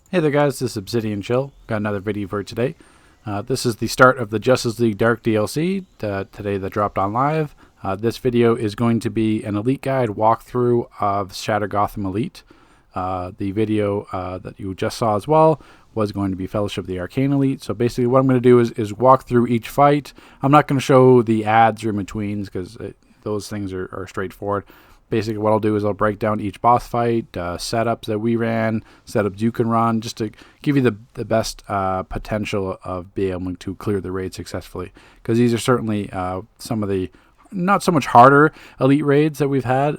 Hey there guys, this is Obsidian Chill. Got another video for today. This is the start of the Justice League Dark DLC, today that dropped on live. This video is going to be an Elite Guide walkthrough of Shattered Gotham Elite. The video that you just saw as well was going to be Fellowship of the Arcane Elite. So basically what I'm going to do is walk through each fight. I'm not going to show the ads or in-betweens because those things are straightforward. Basically what I'll do is I'll break down each boss fight, setups that we ran, setups you can run, just to give you the best potential of being able to clear the raid successfully. Because these are certainly some of the not so much harder Elite raids that we've had.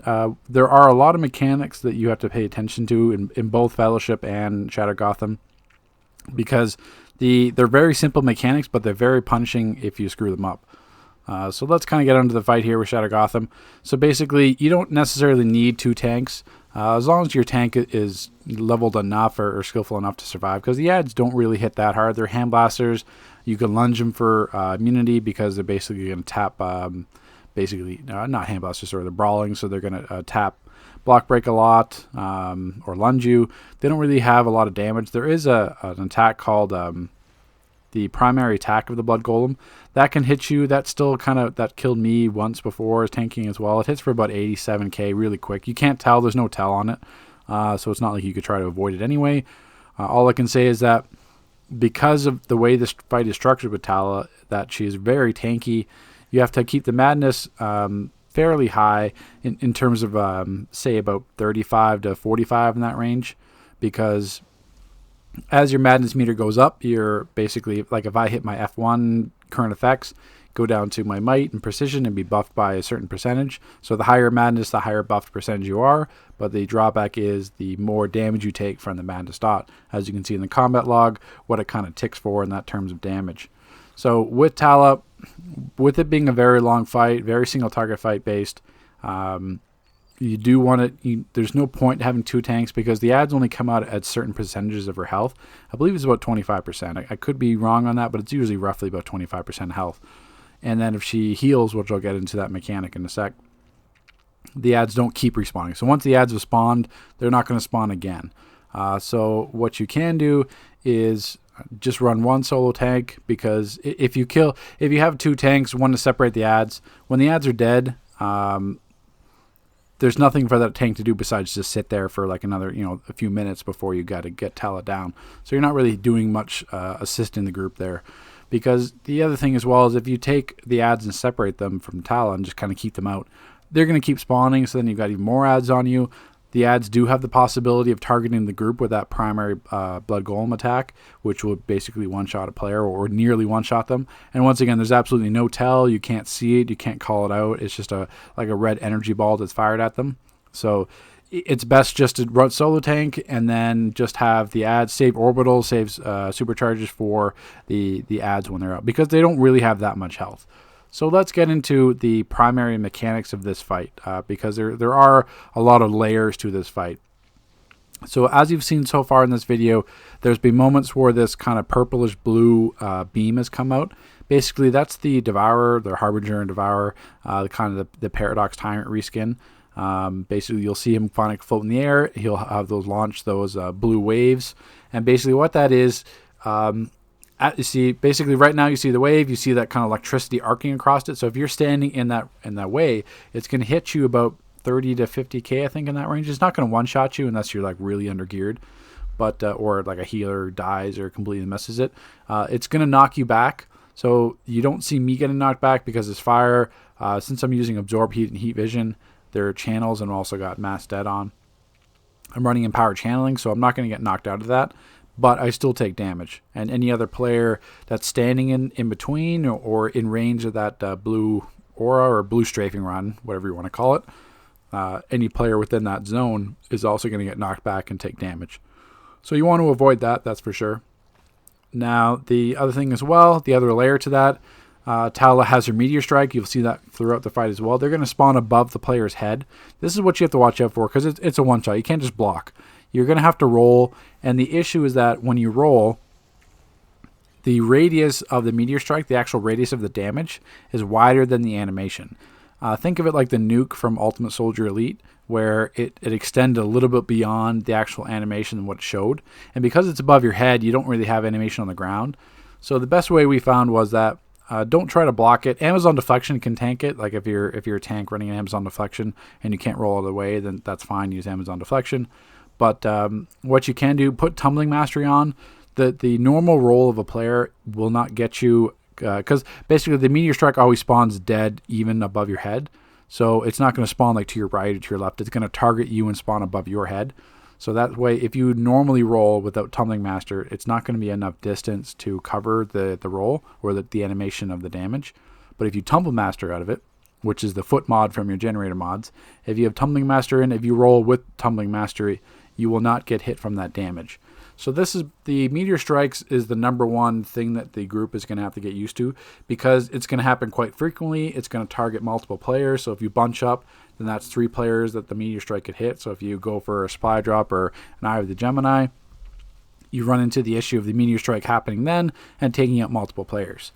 There are a lot of mechanics that you have to pay attention to in both Fellowship and Shattered Gotham. Because they're very simple mechanics, but they're very punishing if you screw them up. So let's kind of get onto the fight here with Shattered Gotham. So basically, you don't necessarily need two tanks, as long as your tank is leveled enough or skillful enough to survive, because the ads don't really hit that hard. They're hand blasters. You can lunge them for immunity because they're basically going to tap, not hand blasters, or they're brawling, so they're going to tap block break a lot, or lunge you. They don't really have a lot of damage. There is an attack called the primary attack of the Blood Golem. That can hit you. That killed me once before, tanking as well. It hits for about 87k really quick. You can't tell. There's no tell on it. So it's not like you could try to avoid it anyway. All I can say is that because of the way this fight is structured with Tala, that she is very tanky, you have to keep the madness fairly high in terms of, say, about 35 to 45 in that range, because as your madness meter goes up, you're basically, like if I hit my F1 current effects, go down to my might and precision and be buffed by a certain percentage. So the higher madness, the higher buffed percentage you are, but the drawback is the more damage you take from the madness dot. As you can see in the combat log, what it kind of ticks for in that terms of damage. So with Tala, with it being a very long fight, very single target fight based, you do want it. There's no point having two tanks because the ads only come out at certain percentages of her health. I believe it's about 25%. I could be wrong on that, but it's usually roughly about 25% health. And then if she heals, which I'll get into that mechanic in a sec, the ads don't keep respawning. So once the ads have spawned, they're not going to spawn again. So what you can do is just run one solo tank, because if you have two tanks, one to separate the ads, when the ads are dead, there's nothing for that tank to do besides just sit there for like another, a few minutes before you got to get Tala down. So you're not really doing much assisting the group there. Because the other thing as well is if you take the ads and separate them from Tala and just kind of keep them out, they're going to keep spawning, so then you've got even more ads on you. The ads do have the possibility of targeting the group with that primary Blood Golem attack, which will basically one-shot a player or nearly one-shot them. And once again, there's absolutely no tell. You can't see it. You can't call it out. It's just like a red energy ball that's fired at them. So it's best just to run solo tank and then just have the ads save orbitals, saves supercharges for the ads when they're out, because they don't really have that much health. So let's get into the primary mechanics of this fight, because there are a lot of layers to this fight. So as you've seen so far in this video, there's been moments where this kind of purplish blue beam has come out. Basically, that's the Devourer, the Harbinger of Devourer, the Paradox Tyrant reskin. Basically, you'll see him finally float in the air. He'll have launch those blue waves. And basically what that is, you see, basically right now you see the wave, you see that kind of electricity arcing across it. So if you're standing in that way, it's going to hit you about 30 to 50k, I think, in that range. It's not going to one-shot you unless you're like really under-geared, but or like a healer dies or completely misses it. It's going to knock you back. So you don't see me getting knocked back because it's fire. Since I'm using Absorb Heat and Heat Vision, there are channels, and also got Mass Dead on. I'm running Empowered Channeling, so I'm not going to get knocked out of that, but I still take damage. And any other player that's standing in between or in range of that blue aura or blue strafing run, whatever you want to call it, any player within that zone is also going to get knocked back and take damage. So you want to avoid that, that's for sure. Now, the other thing as well, the other layer to that, Tala has her Meteor Strike. You'll see that throughout the fight as well. They're going to spawn above the player's head. This is what you have to watch out for, because it's a one-shot. You can't just block. You're going to have to roll, And the issue is that when you roll, the radius of the meteor strike, the actual radius of the damage, is wider than the animation. Think of it like the nuke from Ultimate Soldier Elite, where it extended a little bit beyond the actual animation and what it showed. And because it's above your head, you don't really have animation on the ground. So the best way we found was that don't try to block it. Amazon Deflection can tank it. Like if you're a tank running an Amazon Deflection and you can't roll all the way, then that's fine. Use Amazon Deflection. But what you can do, put Tumbling Mastery on. The normal roll of a player will not get you, because basically the meteor strike always spawns dead even above your head. So it's not going to spawn like to your right or to your left. It's going to target you and spawn above your head. So that way, if you normally roll without Tumbling Master, it's not going to be enough distance to cover the roll or the animation of the damage. But if you Tumble Master out of it, which is the foot mod from your generator mods, if you have Tumbling Master in, if you roll with Tumbling Mastery, you will not get hit from that damage. So this is the meteor strikes is the number one thing that the group is going to have to get used to, because it's going to happen quite frequently. It's going to target multiple players. So if you bunch up, then that's 3 players that the meteor strike could hit. So if you go for a supply drop or an Eye of the Gemini, you run into the issue of the meteor strike happening then and taking out multiple players.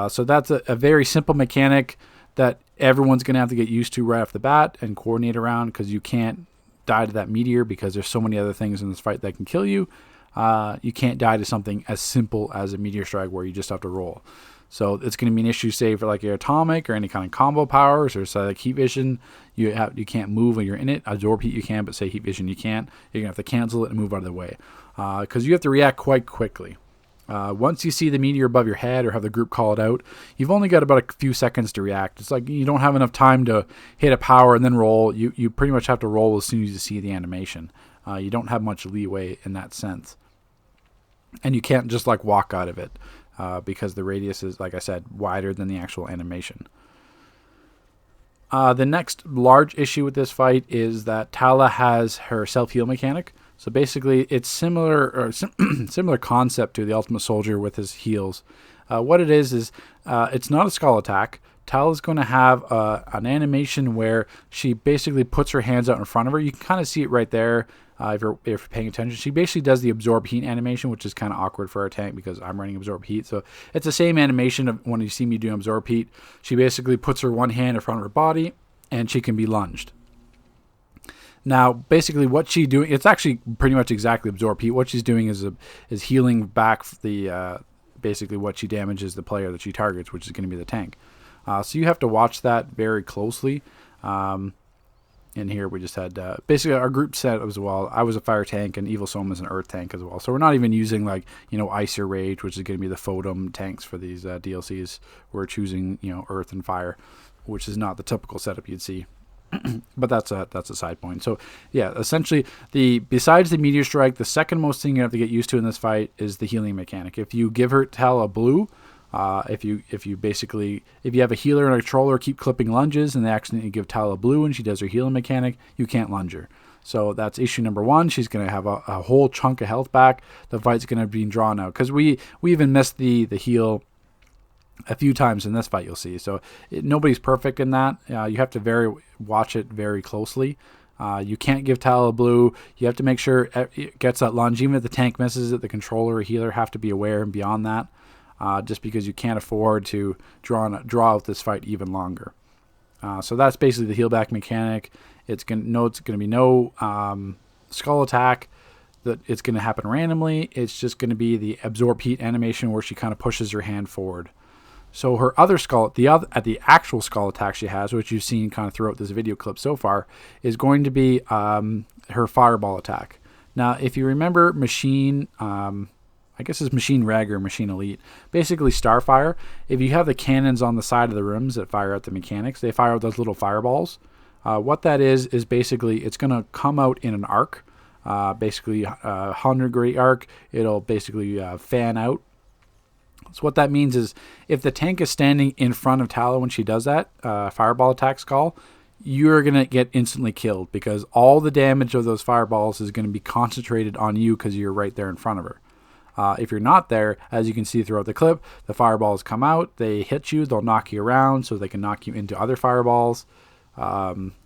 So that's a very simple mechanic that everyone's going to have to get used to right off the bat and coordinate around, because you can't die to that meteor because there's so many other things in this fight that can kill you. You can't die to something as simple as a meteor strike where you just have to roll. So it's going to be an issue, say, for like your atomic or any kind of combo powers, or say like heat vision. You can't move when you're in it. Absorb heat you can, but say heat vision you can't. You're going to have to cancel it and move out of the way, because you have to react quite quickly. Once you see the meteor above your head or have the group call it out, you've only got about a few seconds to react. It's like you don't have enough time to hit a power and then roll. You pretty much have to roll as soon as you see the animation. You don't have much leeway in that sense. And you can't just like walk out of it, because the radius is, like I said, wider than the actual animation. The next large issue with this fight is that Tala has her self-heal mechanic. So basically, it's similar concept to the Ultimate Soldier with his heals. What it is it's not a skull attack. Tala's going to have an animation where she basically puts her hands out in front of her. You can kind of see it right there if you're paying attention. She basically does the absorb heat animation, which is kind of awkward for our tank because I'm running absorb heat. So it's the same animation of when you see me do absorb heat. She basically puts her one hand in front of her body and she can be lunged. Now, basically, what she's doing, it's actually pretty much exactly absorb heat. What she's doing is healing back the basically what she damages the player that she targets, which is going to be the tank. So you have to watch that very closely. In here, we just had basically our group set as well. I was a fire tank, and Evil Soma is an earth tank as well. So we're not even using like Ice or Rage, which is going to be the Photom tanks for these DLCs. We're choosing earth and fire, which is not the typical setup you'd see. But that's a side point. So yeah, essentially besides the meteor strike, the second most thing you have to get used to in this fight is the healing mechanic. If you give her Tala blue, if you have a healer and a controller keep clipping lunges and they accidentally give Tala blue and she does her healing mechanic, you can't lunge her. So that's issue number one. She's going to have a whole chunk of health back. The fight's going to be drawn out because we even missed the heal a few times in this fight, you'll see. So nobody's perfect in that. You have to watch it very closely. You can't give Tala blue. You have to make sure it gets that lunge. Even if the tank misses it, the controller or healer have to be aware and beyond that, just because you can't afford to draw out this fight even longer. So that's basically the heal back mechanic. It's going to be no skull attack. That it's going to happen randomly. It's just going to be the absorb heat animation where she kind of pushes her hand forward. So her other skull, the actual skull attack she has, which you've seen kind of throughout this video clip so far, is going to be her fireball attack. Now, if you remember Machine, I guess it's Machine Reg or Machine Elite, basically Starfire, if you have the cannons on the side of the rooms that fire out the mechanics, they fire out those little fireballs. What that is basically it's going to come out in an arc, basically a 100-degree arc. It'll basically fan out. So what that means is if the tank is standing in front of Tala when she does that fireball attack skull, you're going to get instantly killed because all the damage of those fireballs is going to be concentrated on you because you're right there in front of her. If you're not there, as you can see throughout the clip, the fireballs come out, they hit you, they'll knock you around so they can knock you into other fireballs.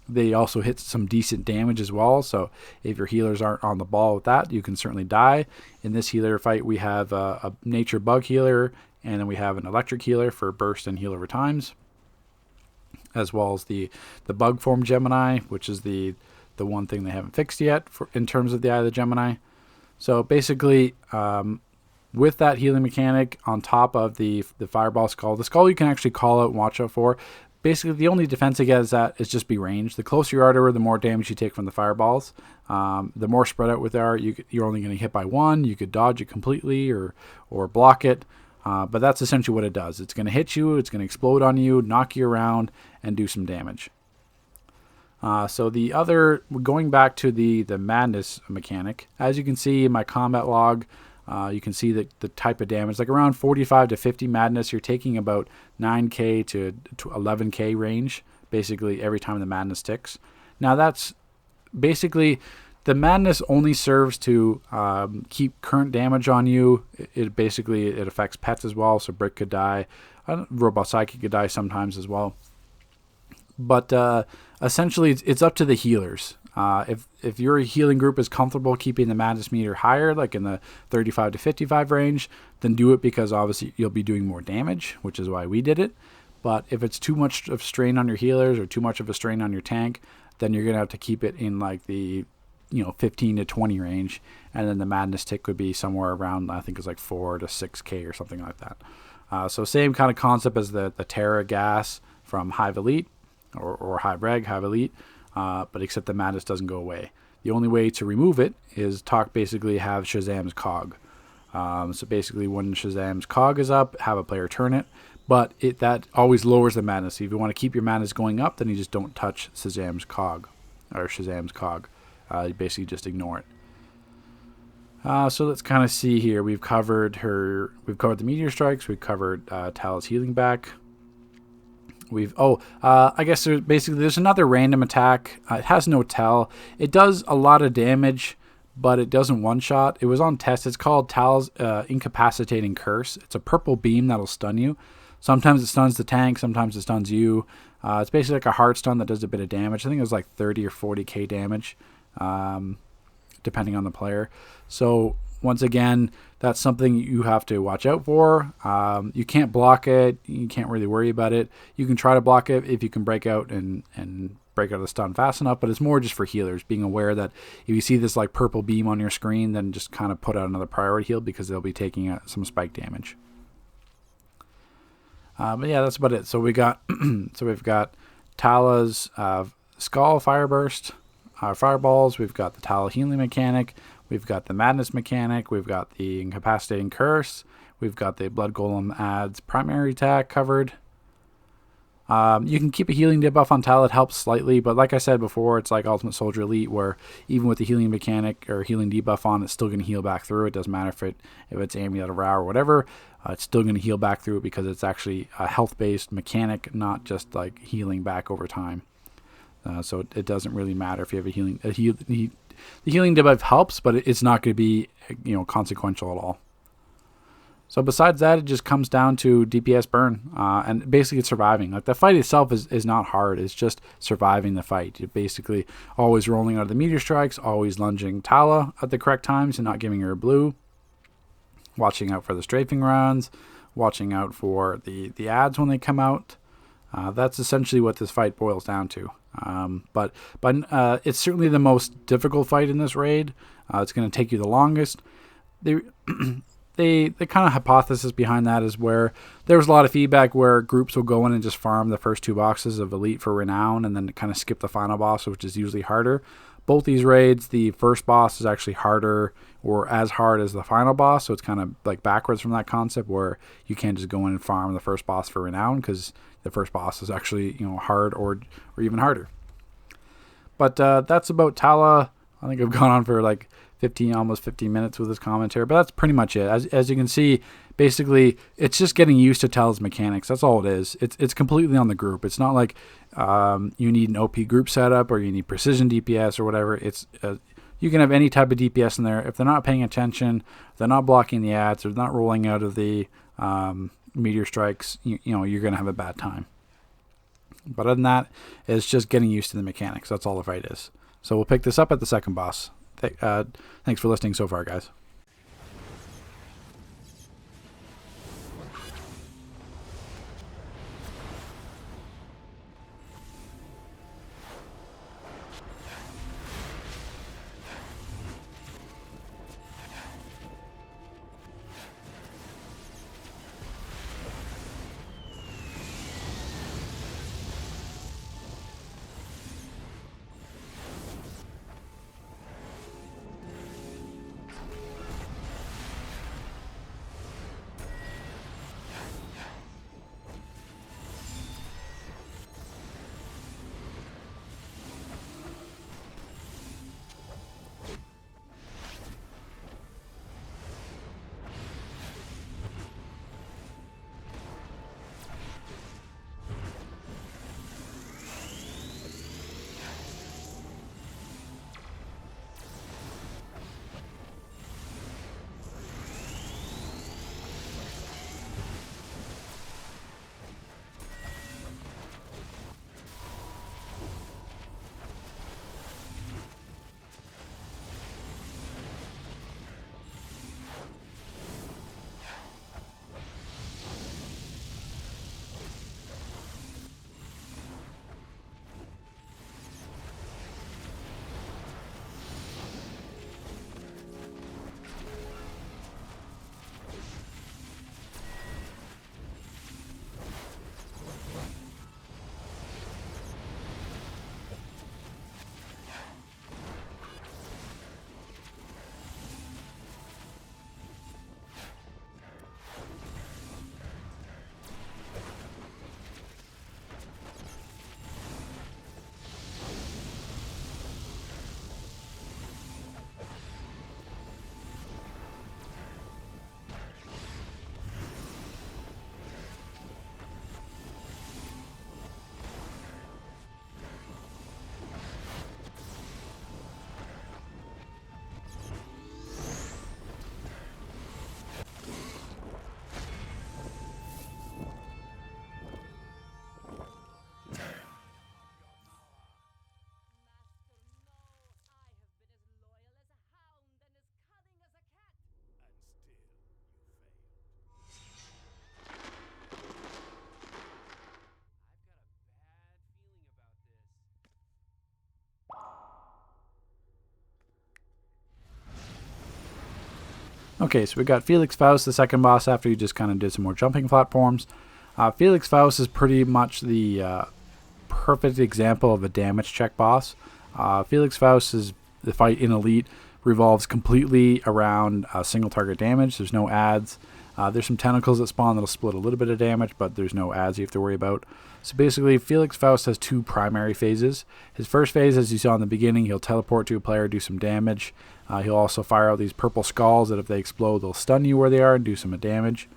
They also hit some decent damage as well, so if your healers aren't on the ball with that, you can certainly die. In this healer fight, we have a nature bug healer, and then we have an electric healer for burst and heal over times, as well as the bug form Gemini, which is the one thing they haven't fixed yet in terms of the Eye of the Gemini. So basically, with that healing mechanic on top of the Fireball Skull, the Skull you can actually call out and watch out for. Basically, the only defense against that is just be ranged. The closer you are to her, the more damage you take from the fireballs. The more spread out with they are, you're only going to hit by one. You could dodge it completely or block it. But that's essentially what it does. It's going to hit you, it's going to explode on you, knock you around, and do some damage. So going back to the madness mechanic, as you can see in my combat log, you can see the type of damage, like around 45 to 50 madness, you're taking about 9k to 11k range, basically every time the madness ticks. Now that's basically, the madness only serves to keep current damage on you. It affects pets as well, so Brick could die. Robot Psychic could die sometimes as well. But essentially, it's up to the healers. If your healing group is comfortable keeping the madness meter higher, like in the 35 to 55 range, then do it, because obviously you'll be doing more damage, which is why we did it. But if it's too much of strain on your healers or too much of a strain on your tank, then you're going to have to keep it in like the 15 to 20 range, and then the madness tick would be somewhere around, I think it's like 4 to 6k or something like that. So same kind of concept as the Terra gas from Hive Elite or Hive Reg, Hive Elite, but except the madness doesn't go away. The only way to remove it is basically have Shazam's cog. So basically when Shazam's cog is up, have a player turn it, but that always lowers the madness. So if you want to keep your madness going up, then you just don't touch Shazam's cog. You basically just ignore it. So let's kind of see here. We've covered the meteor strikes. We've covered Tala's healing back. I guess there's another random attack. It has no tell. It does a lot of damage, but it doesn't one-shot. It was on test. It's called Tala's Incapacitating Curse. It's a purple beam that'll stun you. Sometimes it stuns the tank. Sometimes it stuns you. It's basically like a hard stun that does a bit of damage. I think it was like 30 or 40k damage, depending on the player. So once again, that's something you have to watch out for. You can't block it. You can't really worry about it. You can try to block it if you can break out and break out of the stun fast enough, but it's more just for healers, being aware that if you see this like purple beam on your screen, then just kind of put out another priority heal, because they'll be taking some spike damage. But yeah, that's about it. So we've got Tala's Skull Fireburst, Fireballs. We've got the Tala healing mechanic. We've got the madness mechanic. We've got the incapacitating curse. We've got the blood golem adds primary attack covered. You can keep a healing debuff on Tala. It helps slightly, but like I said before, it's like Ultimate Soldier Elite, where even with the healing mechanic or healing debuff on, it's still going to heal back through. It doesn't matter if it's Amulet of Ra or whatever. It's still going to heal back through it, because it's actually a health-based mechanic, not just like healing back over time. So it doesn't really matter if you have the healing debuff helps, but it's not going to be consequential at all. So besides that, it just comes down to DPS burn, and basically it's surviving. Like, the fight itself is not hard. It's just surviving the fight. You're basically always rolling out of the meteor strikes, always lunging Tala at the correct times and not giving her a blue, watching out for the strafing rounds, watching out for the ads when they come out. That's essentially what this fight boils down to. But it's certainly the most difficult fight in this raid. It's going to take you the longest. The kind of hypothesis behind that is where there was a lot of feedback where groups will go in and just farm the first 2 boxes of Elite for Renown and then kind of skip the final boss, which is usually harder. Both these raids, the first boss is actually harder or as hard as the final boss, so it's kind of like backwards from that concept where you can't just go in and farm the first boss for Renown, because the first boss is actually hard or even harder. But that's about Tala. I think I've gone on for like almost 15 minutes with this commentary, but that's pretty much it. As you can see, basically it's just getting used to Tala's mechanics. That's all it is. It's completely on the group. It's not like you need an OP group setup or you need precision DPS or whatever. It's you can have any type of DPS in there. If they're not paying attention, if they're not blocking the ads, or not rolling out of the meteor strikes, you're going to have a bad time. But other than that, it's just getting used to the mechanics. That's all the fight is. So we'll pick this up at the second boss. Thanks for listening so far, guys. Okay, so we got Felix Faust, the second boss, after you just kind of did some more jumping platforms. Felix Faust is pretty much the perfect example of a damage check boss. Felix Faust is the fight in Elite revolves completely around single target damage. There's no adds. There's some tentacles that spawn that'll split a little bit of damage, but there's no adds you have to worry about. So basically, Felix Faust has two primary phases. His first phase, as you saw in the beginning, he'll teleport to a player, do some damage. He'll also fire out these purple skulls that if they explode, they'll stun you where they are and do some damage.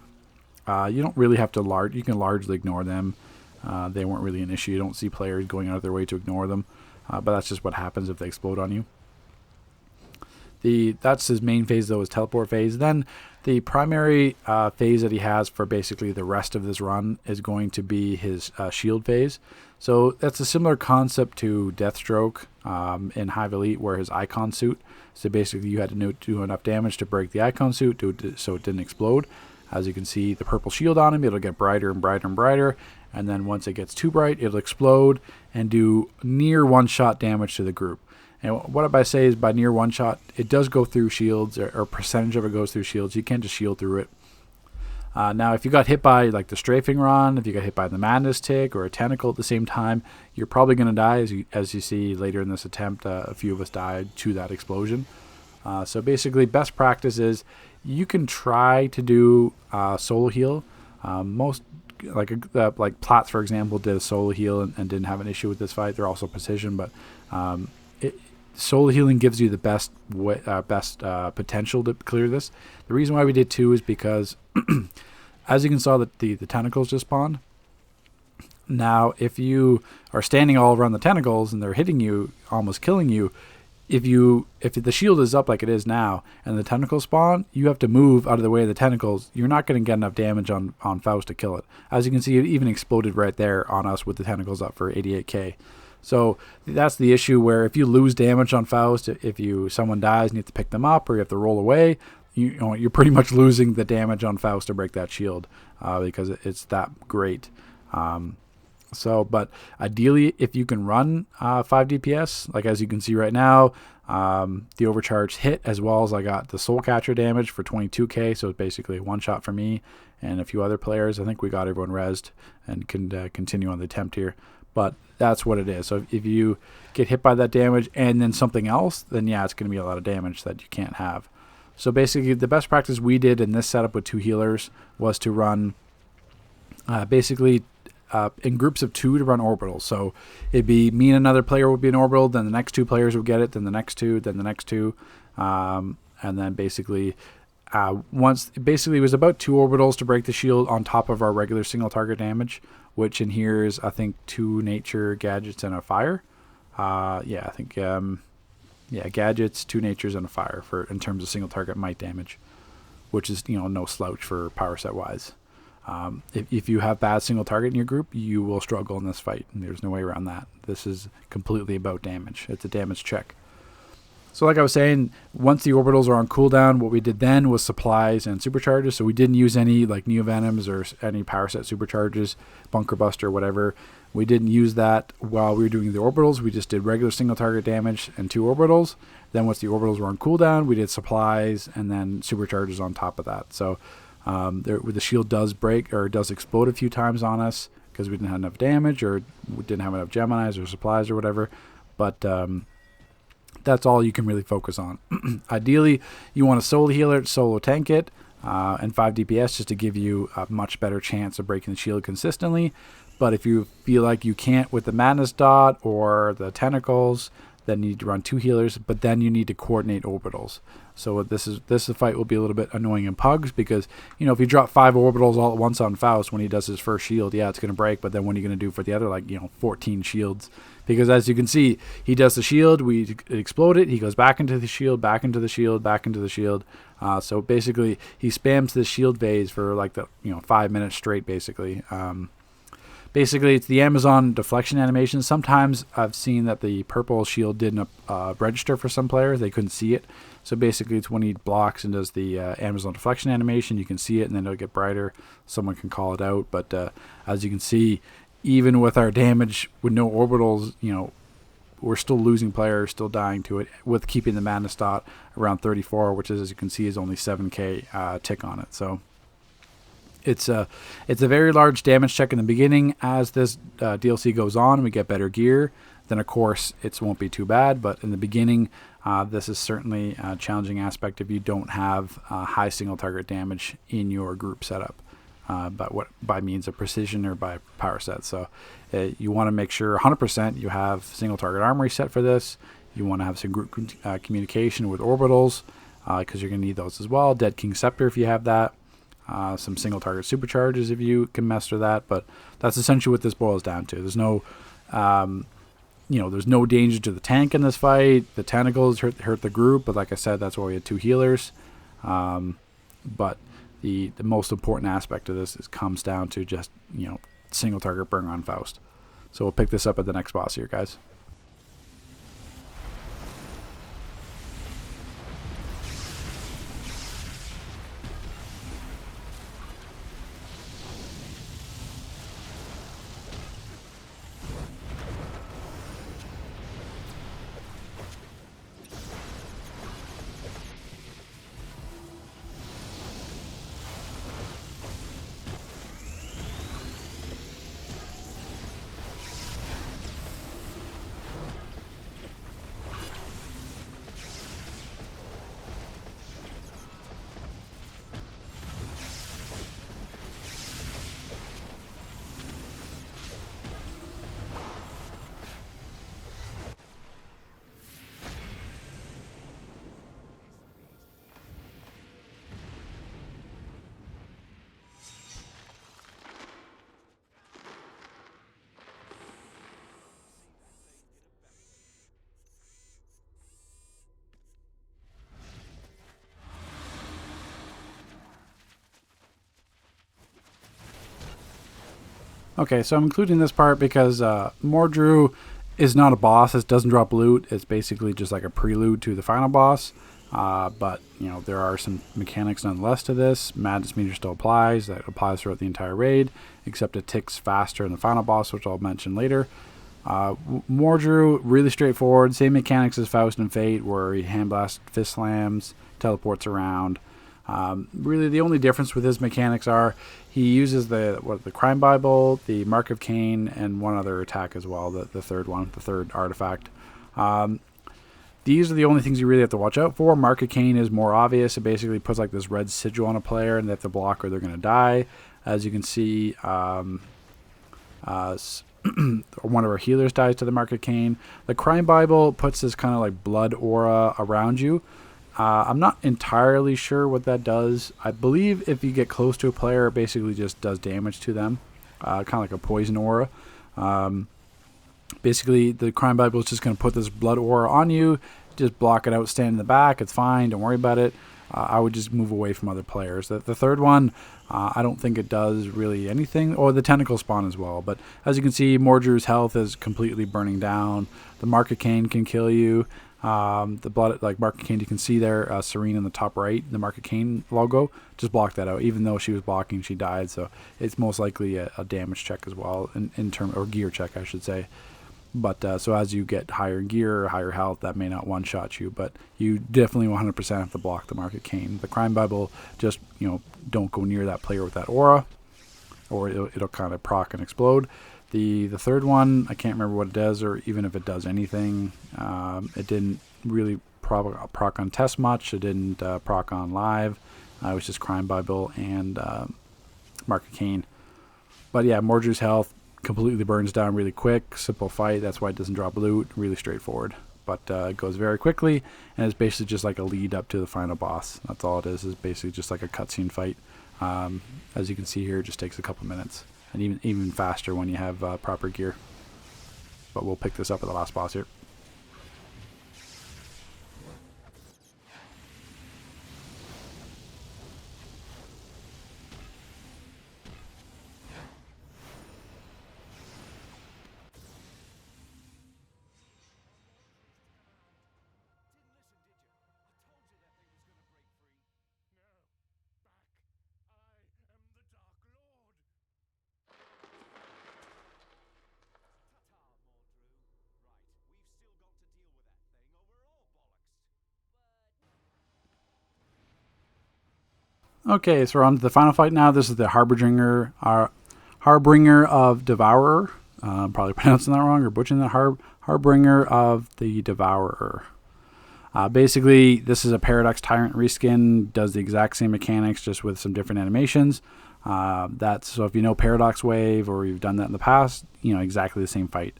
You don't really have to you can largely ignore them. They weren't really an issue. You don't see players going out of their way to ignore them, but that's just what happens if they explode on you. That's his main phase, though, his teleport phase. Then the primary phase that he has for basically the rest of this run is going to be his shield phase. So that's a similar concept to Deathstroke in Hive Elite, where his icon suit. So basically you had to do enough damage to break the icon suit so it didn't explode. As you can see, the purple shield on him, it'll get brighter and brighter and brighter. And then once it gets too bright, it'll explode and do near one-shot damage to the group. And what I say is by near one shot, it does go through shields, or percentage of it goes through shields. You can't just shield through it. Now, if you got hit by like the strafing run, if you got hit by the madness tick or a tentacle at the same time, you're probably going to die. As you see later in this attempt, a few of us died to that explosion. So basically, best practice is you can try to do solo heal. Most like Platts, for example, did a solo heal and didn't have an issue with this fight. They're also precision, but solo healing gives you the best potential to clear this. The reason why we did two is because, as you can saw, the tentacles just spawned. Now, if you are standing all around the tentacles and they're hitting you, almost killing you, if the shield is up like it is now and the tentacles spawn, you have to move out of the way of the tentacles. You're not going to get enough damage on Faust to kill it. As you can see, it even exploded right there on us with the tentacles up for 88k. So that's the issue, where if you lose damage on Faust, if someone dies and you have to pick them up or you have to roll away, you're pretty much losing the damage on Faust to break that shield, because it's that great. But ideally, if you can run 5 DPS, like as you can see right now, the overcharge hit, as well as I got the soul catcher damage for 22k, so it's basically a one shot for me and a few other players. I think we got everyone rezzed and can continue on the attempt here, but that's what it is. So if you get hit by that damage and then something else, then yeah, it's going to be a lot of damage that you can't have. So basically, the best practice we did in this setup with 2 healers was to run in groups of 2 to run orbitals. So it'd be me and another player would be an orbital, then the next 2 players would get it, then the next 2, then the next 2, and then basically it was about 2 orbitals to break the shield on top of our regular single target damage, which in here is I think 2 nature gadgets and a fire. Gadgets, 2 natures and a fire in terms of single target might damage, which is no slouch for power set wise. If you have bad single target in your group, you will struggle in this fight, and there's no way around that. This is completely about damage. It's a damage check. So like I was saying, once the orbitals are on cooldown, what we did then was supplies and supercharges. So we didn't use any like Neovenoms or any power set supercharges, Bunker Buster, whatever. We didn't use that while we were doing the orbitals. We just did regular single target damage and 2 orbitals. Then once the orbitals were on cooldown, we did supplies and then supercharges on top of that. So the shield does break or does explode a few times on us because we didn't have enough damage or we didn't have enough Geminis or supplies or whatever. But that's all you can really focus on. Ideally, you want to solo tank it, and 5 DPS just to give you a much better chance of breaking the shield consistently. But if you feel like you can't with the Madness Dot or the Tentacles, then you need to run 2 healers, but then you need to coordinate orbitals. So this fight will be a little bit annoying in Pugs, because if you drop 5 orbitals all at once on Faust when he does his first shield, yeah, it's going to break, but then what are you going to do for the other 14 shields? Because as you can see, he does the shield, we explode it, he goes back into the shield, back into the shield, back into the shield. So basically he spams this shield phase for 5 minutes straight basically. Basically, it's the Amazon deflection animation. Sometimes I've seen that the purple shield didn't register for some players. They couldn't see it. So basically, it's when he blocks and does the Amazon deflection animation, you can see it, and then it'll get brighter. Someone can call it out. But as you can see, even with our damage, with no orbitals, we're still losing players, still dying to it, with keeping the Madness Dot around 34, which is, as you can see, is only 7k tick on it. So it's a very large damage check in the beginning. As this DLC goes on and we get better gear, then of course it won't be too bad. But in the beginning, this is certainly a challenging aspect if you don't have high single target damage in your group setup, by means of precision or by power set. So you want to make sure 100% you have single target armory set for this. You want to have some group communication with orbitals, because you're going to need those as well. Dead King Scepter if you have that. Some single target supercharges if you can master that, but that's essentially what this boils down to. There's no, there's no danger to the tank in this fight. The tentacles hurt the group, but like I said, that's why we had 2 healers. But the most important aspect of this comes down to just single target burn on Faust. So we'll pick this up at the next boss here, guys. Okay, so I'm including this part because Mordrew is not a boss. It doesn't drop loot. It's basically just like a prelude to the final boss. But, you know, there are some mechanics nonetheless to this. Madness meter still applies. That applies throughout the entire raid, except it ticks faster in the final boss, which I'll mention later. Mordrew, really straightforward. Same mechanics as Faust and Fate, where he handblasts, fist slams, teleports around. Really, the only difference with his mechanics are he uses the Crime Bible, the Mark of Cain, and one other attack as well, the third one, the third artifact. These are the only things you really have to watch out for. Mark of Cain is more obvious. It basically puts like this red sigil on a player, and they have to block or they're going to die. As you can see, one of our healers dies to the Mark of Cain. The Crime Bible puts this kind of like blood aura around you. I'm not entirely sure what that does. I believe if you get close to a player, it basically just does damage to them, kind of like a poison aura. Basically, the Crime Bible is just going to put this blood aura on you. Just block it out, stand in the back. It's fine. Don't worry about it. I would just move away from other players. The third one, I don't think it does really anything. Or the tentacle spawn as well. But as you can see, Mordrew's health is completely burning down. The Mark of Cain can kill you. The blood, like Mark of Cain, you can see there, Serene in the top right, the Mark of Cain logo. Just block that out. Even though she was blocking, she died. So it's most likely a damage check as well, in term, or gear check, I should say. But so as you get higher gear or higher health, that may not one-shot you, but you definitely 100% have to block the Mark of Cain. The Crime Bible, just, you know, don't go near that player with that aura, or it'll kind of proc and explode. The third one, I can't remember what it does, or even if it does anything. It didn't really proc on test much. It didn't proc on live. It was just Crime Bible and Mark of Cain. But yeah, Mordrew's health completely burns down really quick. Simple fight. That's why it doesn't drop loot. Really straightforward. But it goes very quickly, and it's basically just like a lead up to the final boss. That's all it is basically just like a cutscene fight. As you can see here, it just takes a couple minutes. And even faster when you have proper gear. But we'll pick this up at the last boss here. Okay, so we're on to the final fight now. This is the Harbinger of Devourer. I'm probably pronouncing that wrong or butchering that. Harbinger of the Devourer. Basically, this is a Paradox Tyrant reskin. Does the exact same mechanics, just with some different animations. So if you know Paradox Wave or you've done that in the past, you know exactly the same fight.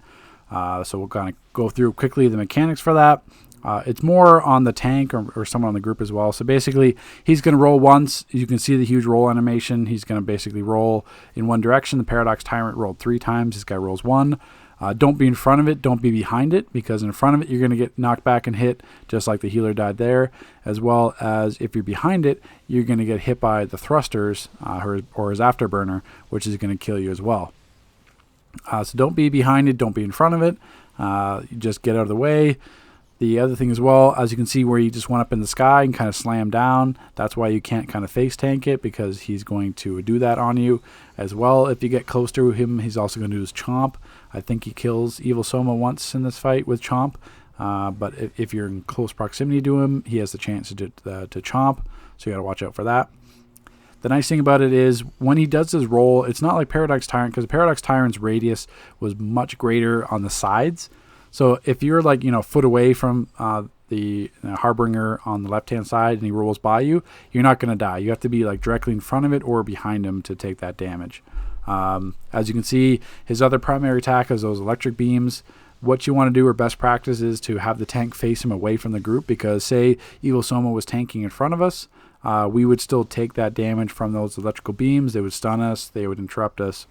So we'll kind of go through quickly the mechanics for that. It's more on the tank or someone on the group as well. So basically, he's going to roll once. You can see the huge roll animation. He's going to basically roll in one direction. The Paradox Tyrant rolled 3 times. This guy rolls 1. Don't be in front of it. Don't be behind it, because in front of it, you're going to get knocked back and hit, just like the healer died there. As well as if you're behind it, you're going to get hit by the thrusters or his afterburner, which is going to kill you as well. So don't be behind it. Don't be in front of it. Just get out of the way. The other thing as well, as you can see where he just went up in the sky and kind of slammed down, that's why you can't kind of face tank it, because he's going to do that on you. As well, if you get close to him, he's also going to do his chomp. I think he kills Evil Soma once in this fight with chomp. But if you're in close proximity to him, he has the chance to chomp, so you got to watch out for that. The nice thing about it is when he does his roll, it's not like Paradox Tyrant, because Paradox Tyrant's radius was much greater on the sides. So if you're like, you know, a foot away from the Harbinger on the left-hand side and he rolls by you, you're not going to die. You have to be like directly in front of it or behind him to take that damage. As you can see, his other primary attack is those electric beams. What you want to do, or best practice, is to have the tank face him away from the group, because say Evil Soma was tanking in front of us, we would still take that damage from those electrical beams. They would stun us. They would interrupt us.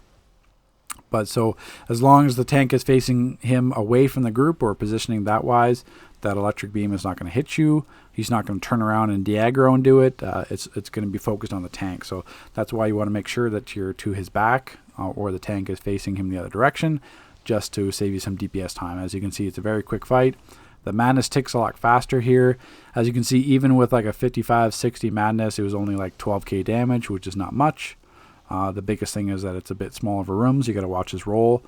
But so as long as the tank is facing him away from the group or positioning that wise, that electric beam is not going to hit you. He's not going to turn around and diaggro and do it. It's going to be focused on the tank. So that's why you want to make sure that you're to his back or the tank is facing him the other direction, just to save you some DPS time. As you can see, it's a very quick fight. The madness ticks a lot faster here. As you can see, even with like a 55-60 madness, it was only like 12k damage, which is not much. The biggest thing is that it's a bit smaller of a room, so you got to watch his roll.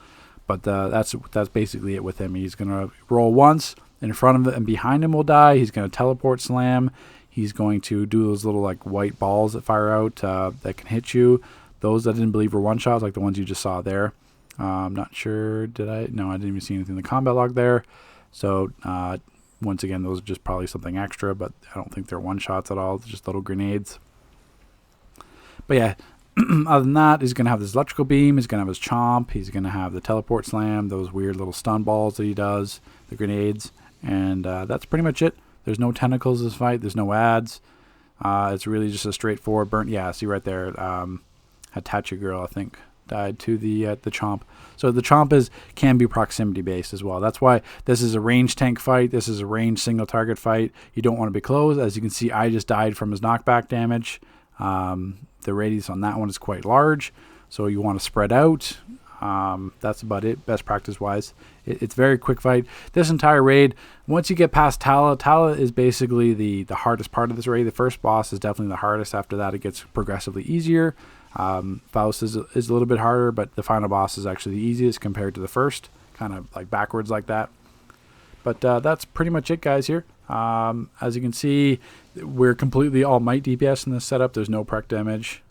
But that's basically it with him. He's going to roll once. In front of it and behind him will die. He's going to teleport slam. He's going to do those little like white balls that fire out that can hit you. Those I didn't believe were one-shots, like the ones you just saw there. I'm not sure, did I? No, I didn't even see anything in the combat log there. So once again, those are just probably something extra, but I don't think they're one-shots at all. They're just little grenades. But yeah, other than that, he's going to have this electrical beam. He's going to have his chomp. He's going to have the teleport slam, those weird little stun balls that he does, the grenades. And that's pretty much it. There's no tentacles this fight. There's no ads. It's really just a straightforward burn. Yeah, see right there. Hitachi girl, I think, died to the chomp. So the chomp can be proximity based as well. That's why this is a range tank fight. This is a range single target fight. You don't want to be close. As you can see, I just died from his knockback damage. The radius on that one is quite large, so you want to spread out. That's about it, best practice wise. It's very quick fight. This entire raid, once you get past Tala is basically the hardest part of this raid. The first boss is definitely the hardest. After that, it gets progressively easier. Faust is a little bit harder, but the final boss is actually the easiest compared to the first, kind of like backwards like that. But that's pretty much it, guys, here. As you can see, we're completely all might DPS in this setup. There's no prec damage.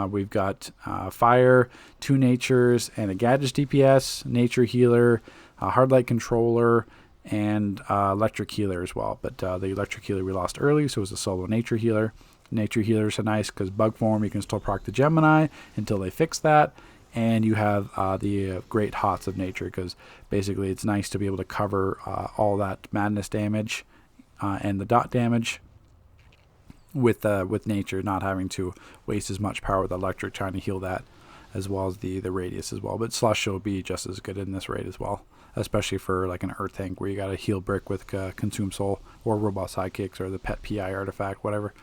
We've got fire, 2 natures, and a gadget DPS, nature healer, hard light controller, and electric healer as well. But the electric healer we lost early, so it was a solo nature healer. Nature healers are nice because bug form, you can still proc the Gemini until they fix that. And you have the great hots of nature, because basically it's nice to be able to cover all that madness damage and the dot damage with nature, not having to waste as much power with electric trying to heal that, as well as the radius as well. But slush will be just as good in this raid as well, especially for like an earth tank where you got to heal brick with consume soul or robot sidekicks or the pet PI artifact, whatever.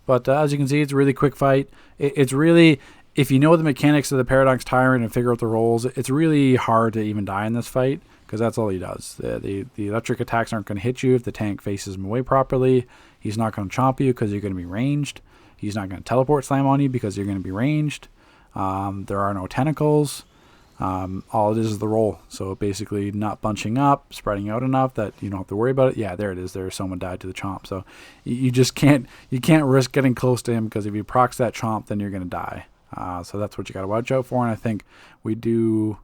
But as you can see, it's a really quick fight. It's really, if you know the mechanics of the Paradox Tyrant and figure out the rolls, it's really hard to even die in this fight, because that's all he does. The electric attacks aren't going to hit you if the tank faces him away properly. He's not going to chomp you because you're going to be ranged. He's not going to teleport slam on you because you're going to be ranged. There are no tentacles. All it is the roll. So basically not bunching up, spreading out enough that you don't have to worry about it. Yeah, there it is. There's someone died to the chomp. So you just can't risk getting close to him, because if you procs that chomp, then you're going to die. So that's what you got to watch out for. And I think we do,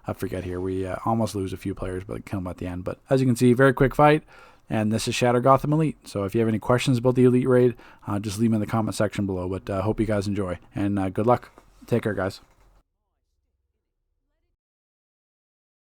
I forget here, we almost lose a few players, but kill them at the end. But as you can see, very quick fight. And this is Shattered Gotham Elite. So if you have any questions about the Elite raid, just leave them in the comment section below. But hope you guys enjoy, and good luck. Take care, guys.